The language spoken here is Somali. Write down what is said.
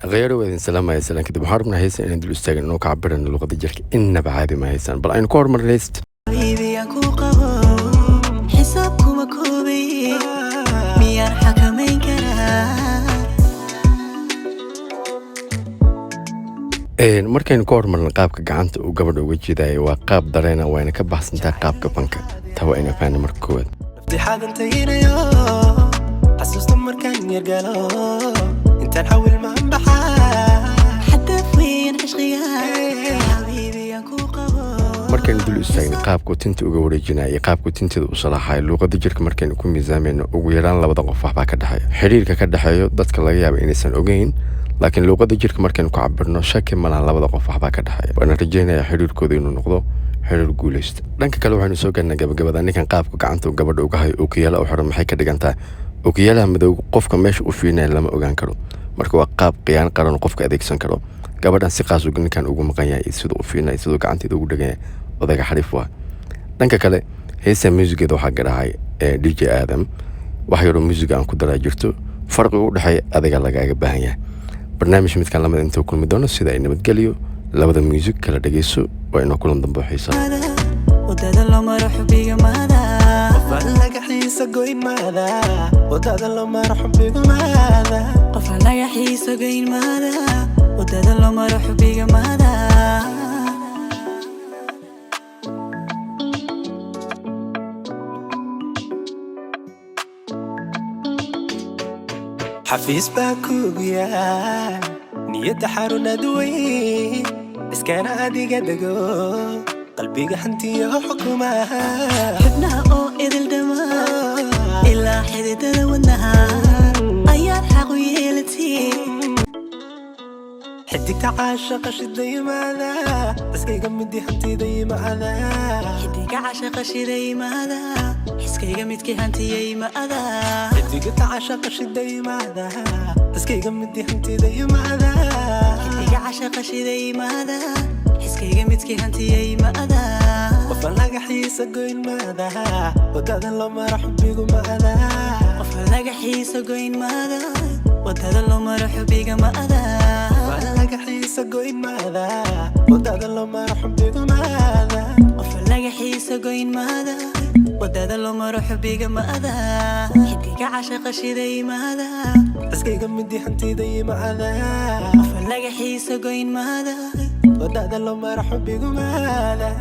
غيروا وإذن سلام يا سلام كده بحاربنا هيسن إن دول استاجن إنه كعبر إن اللغة الجرك إن بعادي ما هيسن بل أين كور مر ليست حبيبي أكو قبو حسابكم أكوبي ميار حكمين كرا markaynu ka hormarna qaabka gacanta uu gabadha uga jeedayo waa qaab dareena wayna ka baxsantaa qaabka banka taa waa ina faana marka koowaad افتحاد انت ينيو حسوس مركان يرقلو انت نحول ما انبحا حتى فين عشقيها حبيبي أكو قبو markaynu dul istaagna qaabku tinta uga wareejinayo iyo qaabku tintada u salaaxayo luqadda jirka markaynu ku miisaamayno ugu yaraan labada qof waxbaa ka dhaxeeya xiriirka ka dhaxeeyo dadka laga yaabo inaysan ogeyn laakiin luqadda jirka markaynu ku cabirno shaki ma laha labada qof waxbaa ka dhaxeeya waana rajaynayaa xiriirkooda inuu noqdo xiriir guulaysta dhanka kale waxaynu soo gaarnaa gabagabada ninkan qaabka gacanta gabadha uga hayo ookiyaala u xiran maxay ka dhigantaa ookiyaalaha madow qofka meesha u fiinaya lama ogaan karo marka waa qaab qiyaan qaran qofka adeegsan karo gabadhan si qaas uga ninkan ugu maqan yahay sidoo u fiinaya sidoo gacanteeda ugu dhagan yahay odaga xariif waa dhanka kale heesa muusigeeda waxaa garaacay DJ Adam wax yaro muusiga aan ku daraa jirto farqiga u dhaxay adiga lagaaga baahan yahay barnaamij midkan lamada inta kulmi doono sida ay nabadgeliyo labada muusig kala dhageyso waa inoo kulan dambe xiiso ودادا لو مرحب بيك ماذا قفلك حيسة قوين ماذا ودادا لو مرحب بيك ماذا قفلك حيسة قوين ماذا ودادا لو مرحب بيك ماذا حفيز باكوبيا نية حارنا دوي اسكان عادي قدقو قلبي حنتي حكمها حبنا او إذل دماء إلا حدد والنهار أيار حق ويلتي حدك تعاشق شدي ماذا اسكي قمدي حنتي دي ماذا حدك عاشق شدي ماذا اسكي قمدي حنتي ماذا حدك تعاشق شدي ماذا اسكي قمدي حنتي دي ماذا حدك عاشق شدي ماذا حسكيga midkii hantiyay maada qof laga xiisa goyn maada wadada loo maro xubbigu maada qof laga xiisa goyn maada wadada loo maro xubbiga maada qof laga xiisa goyn maada wadada loo maro xubbigu maada qof laga xiisa goyn maada wadada loo maro xubbiga maada xidiga cashaqa shiday maada xiskiga midii hantiday maada qof laga xiisa goyn maada ودادا لو ما رحب بيقو ماذا